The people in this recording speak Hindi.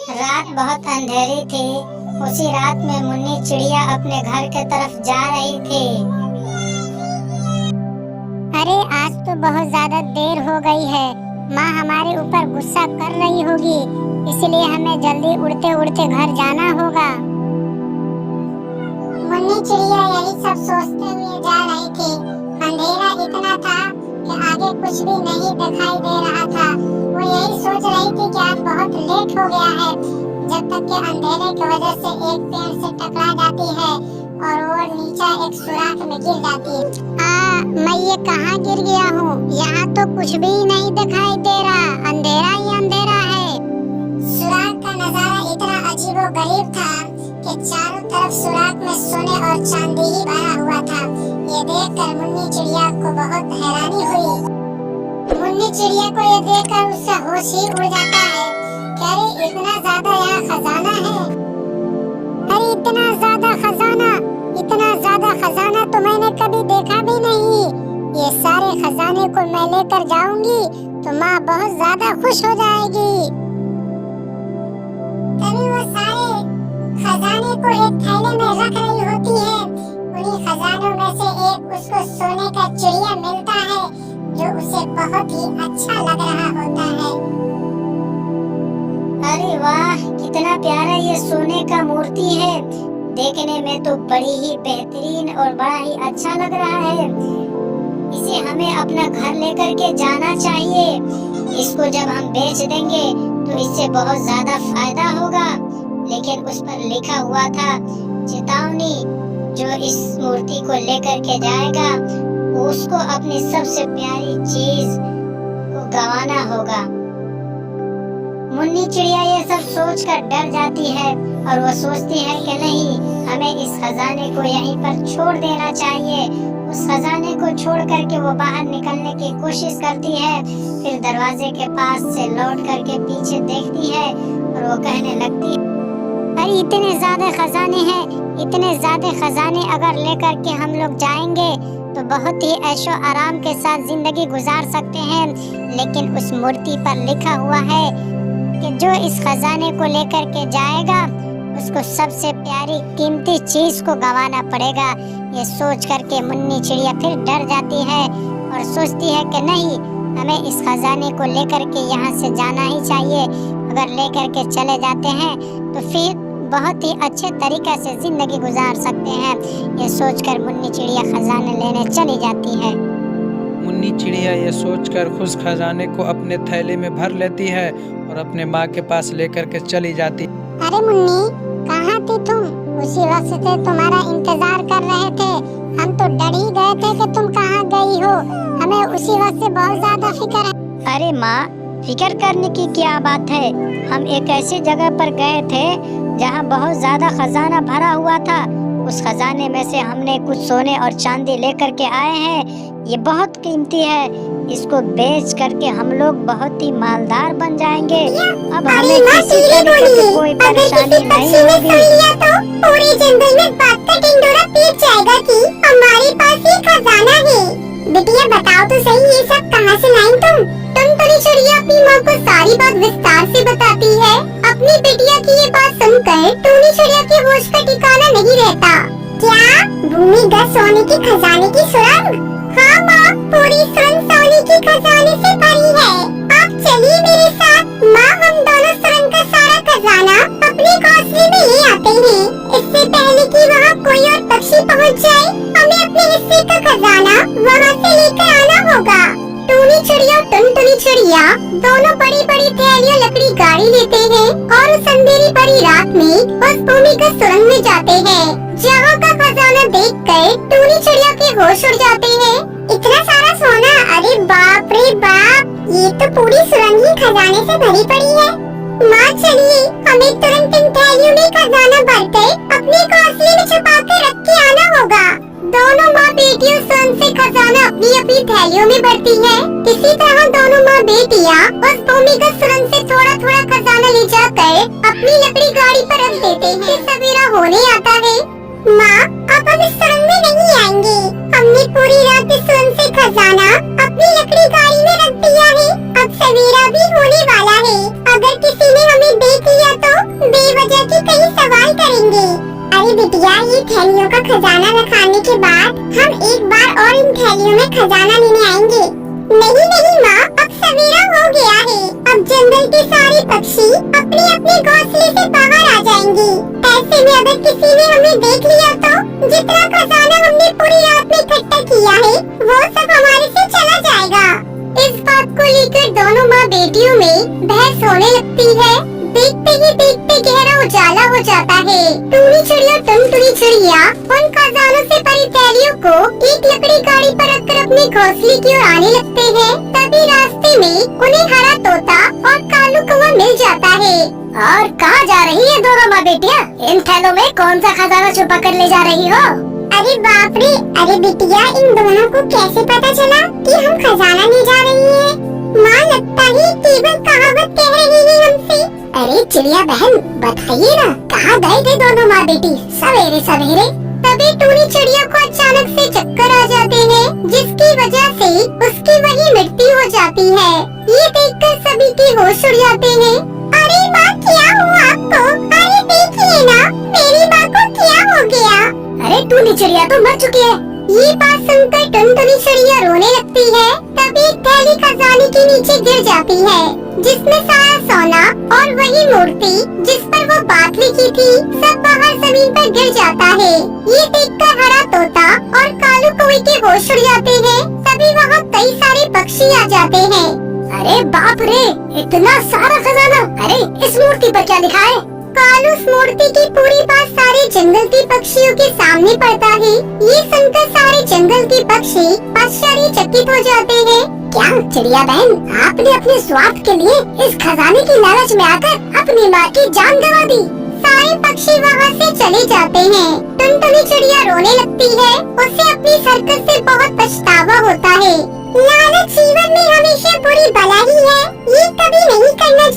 रात बहुत अंधेरी थी। उसी रात में मुन्नी चिड़िया अपने घर के तरफ जा रही थी। अरे आज तो बहुत ज्यादा देर हो गई है। माँ हमारे ऊपर गुस्सा कर रही होगी, इसलिए हमें जल्दी उड़ते उड़ते घर जाना होगा। मुन्नी चिड़िया यही सब सोचते हुए जा रही थी। अंधेरा इतना था कि आगे कुछ भी नहीं दिखाई दे रहा था। वो यही सोच रही थी कि आज बहुत लेट हो गया है, जब तक कि अंधेरे की वजह से एक पेड़ से टकरा जाती है और वो नीचे एक सुराख में गिर जाती है। मैं ये कहाँ गिर गया हूँ? यहाँ तो कुछ भी नहीं दिखाई दे रहा, अंधेरा ही अंधेरा है। सुराख का नजारा इतना अजीबोगरीब था कि चारों तरफ सुराख में सोने और चांदी ही भरा हुआ था। ये देखकर मुन्नी चिड़िया को बहुत हैरानी हुई। मुन्नी चिड़िया को ये देखकर उससे होश ही उड़ जाता है। अरे इतना ज्यादा यहाँ खजाना है। अरे इतना ज्यादा खजाना तो मैंने कभी देखा भी नहीं। ये सारे खजाने को मैं लेकर जाऊंगी तो माँ बहुत ज्यादा खुश हो जाएगी। तभी वो सारे खजाने को एक थैले में रख रही होती है। उन्हीं खजानों में से एक उसको सोने का चिड़िया मिलता है, जो उसे बहुत ही अच्छा लग रहा होता है। अरे वाह, कितना प्यारा ये सोने का मूर्ति है। देखने में तो बड़ी ही बेहतरीन और बड़ा ही अच्छा लग रहा है। इसे हमें अपना घर लेकर के जाना चाहिए। इसको जब हम बेच देंगे तो इससे बहुत ज्यादा फायदा होगा। लेकिन उस पर लिखा हुआ था चेतावनी, जो इस मूर्ति को लेकर के जाएगा उसको अपनी सबसे प्यारी चीज को गंवाना होगा। मुन्नी चिड़िया ये सब सोचकर डर जाती है और वो सोचती है कि नहीं, हमें इस खजाने को यहीं पर छोड़ देना चाहिए। उस खजाने को छोड़ करके वो बाहर निकलने की कोशिश करती है। फिर दरवाजे के पास से लौट करके पीछे देखती है और वो कहने लगती है, अरे इतने ज्यादा खजाने हैं, इतने ज्यादा खजाने अगर लेकर के हम लोग जाएंगे तो बहुत ही ऐशो आराम के साथ जिंदगी गुजार सकते हैं। लेकिन उस मूर्ति पर लिखा हुआ है कि जो इस खजाने को लेकर के जाएगा उसको सबसे प्यारी कीमती चीज को गंवाना पड़ेगा। ये सोच करके मुन्नी चिड़िया फिर डर जाती है और सोचती है कि नहीं, हमें इस खजाने को लेकर के यहाँ से जाना ही चाहिए। अगर लेकर के चले जाते हैं तो फिर बहुत ही अच्छे तरीके से जिंदगी गुजार सकते हैं। ये सोचकर मुन्नी चिड़िया खजाने लेने चली जाती है। मुन्नी चिड़िया ये सोचकर उस खजाने को अपने थैले में भर लेती है और अपने माँ के पास लेकर के चली जाती। अरे मुन्नी, कहाँ थी तुम? उसी वक्त से तुम्हारा इंतजार कर रहे थे। हम तो डर ही गए थे कि तुम कहाँ गई हो। हमें उसी वक्त से बहुत ज्यादा फिक्र है। अरे माँ, फिक्र करने की क्या बात है? हम एक ऐसी जगह पर गए थे जहाँ बहुत ज्यादा खजाना भरा हुआ था। उस खजाने में से हमने कुछ सोने और चांदी लेकर के आए हैं। ये बहुत कीमती है। इसको बेच करके हम लोग बहुत ही मालदार बन जाएंगे। अब हमें किसी तरीके की कोई परेशानी नहीं होगी। तो पूरे जंगल में बात का ढिंढोरा पीट जाएगा कि हमारे पास ये खजाना है। बिटिया बताओ तो सही, ये सब कहाँ से लाई तुम? टुनटुनी चिड़िया अपनी माँ को सारी बात विस्तार से बताती है। अपनी बिटिया की ये बात सुनकर टुनी चिड़िया के होश का ठिकाना नहीं रहता। क्या भूमिगत सोने के खजाने की सुरंग? हाँ माँ, पूरी सुरंग सोने के खजाने से भरी है। आप चलिए मेरे साथ। माँ, हम दोनों सुरंग का सारा खजाना अपने घोंसले में ले आते हैं। इससे पहले कि वहाँ कोई और पक्षी पहुँच जाए, हमें अपने हिस्से का खजाना वहाँ से लेकर आना होगा। टूनी चिड़िया और टुनटुनी चिड़िया दोनों बड़ी बड़ी थैलियाँ लकड़ी गाड़ी लेते हैं और उस अंधेरी भरी रात में उस भूमिगत सुरंग में जाते हैं। जहाँ का खजाना देखकर टूनी चिड़िया के होश उड़ जाते हैं। इतना सारा सोना, अरे बाप रे बाप, ये तो पूरी सुरंग ही खजाने से भरी पड़ी है। माँ चलिए, हमें तुरंत इन थैलियों में खजाना भरकर अपने घोंसले में छुपा कर रख के आना होगा। दोनों माँ बेटियों सुरंग से खजाना अपनी अपनी थैलियों में भरती है। इसी तरह दोनों माँ बेटियाँ उस भूमिगत सुरंग से थोड़ा थोड़ा खजाना ले जाकर अपनी लकड़ी गाड़ी पर रख देते हैं। सवेरा होने आता है। माँ, अब हम इस सुरंग में नहीं आएंगे। हमने पूरी रात इस सुरंग से खजाना अपनी लकड़ी गाड़ी में रख दिया है। अब सवेरा भी होने वाला है। अगर किसी ने हमें देख लिया तो खजाना रखाने के बाद हम एक बार और इन थैलियों में खजाना लेने आएंगे। नहीं नहीं माँ, अब सवेरा हो गया है। अब जंगल के सारे पक्षी अपने अपने घोंसले से बाहर आ जाएंगे। ऐसे में अगर किसी ने हमें देख लिया तो जितना खजाना हमने पूरी रात में इकट्ठा किया है वो सब हमारे से चला जाएगा। इस बात को लेकर दोनों माँ बेटियों में बहस होने लगती है। देखते ही देखते गहरा उजाला हो जाता है। टूनी चिड़िया टुनटुनी चिड़िया उन खजानों से भरी थैलियों को एक लकड़ी गाड़ी पर रखकर अपने घोंसले की ओर आने लगते हैं। तभी रास्ते में उन्हें हरा तोता और कालू कौवा मिल जाता है। और कहाँ जा रही है दोनों माँ बेटियाँ? इन थैलों में कौन सा खजाना छुपा कर ले जा रही हो? अरे बाप रे, अरे बिटिया इन दोनों को कैसे पता चला कि हम खजाना ले जा रही हैं? माँ लगता है केवल कहावत कह रही है हमसे। अरे चिड़िया बहन बताइए ना, कहाँ गए थे दोनों माँ बेटी सवेरे सवेरे? तभी टूनी चिड़िया को अचानक से चक्कर आ जाते हैं, जिसकी वजह से उसकी वही मृत्यु हो जाती है। ये देखकर सभी के होश उड़ जाते हैं। अरे माँ क्या हुआ आपको? अरे देखिए ना, मेरी माँ को क्या हो गया? अरे टूनी चिड़िया तो मर चुकी है। ये बात सुनकर टुनटुनी चिड़िया रोने लगती है। तभी एक थैली खजाने के नीचे गिर जाती है, जिसमें सारा सोना और वही मूर्ति जिस पर वो बात लिखी थी सब बाहर जमीन पर गिर जाता है। ये देखकर हरा तोता और कालू कौवे के होश उड़ जाते हैं। तभी वहाँ कई सारे पक्षी आ जाते हैं। अरे बाप रे, इतना सारा खजाना! अरे इस मूर्ति पर क्या लिखा है? कालू उस मूर्ति की पूरी बात सारे जंगल के पक्षियों के सामने पड़ता है। ये सुनकर सारे जंगल के पक्षी आश्चर्यचकित हो जाते हैं। क्या चिड़िया बहन, आपने अपने स्वार्थ के लिए इस खजाने की लालच में आकर अपनी माँ की जान गंवा दी? सारे पक्षी वहाँ से चले जाते हैं। टुनटुनी चिड़िया रोने लगती है। उसे अपनी हरकत से बहुत पछतावा होता है। लालच जीवन में हमेशा बुरी बला ही है। ये कभी नहीं करना चाहिए।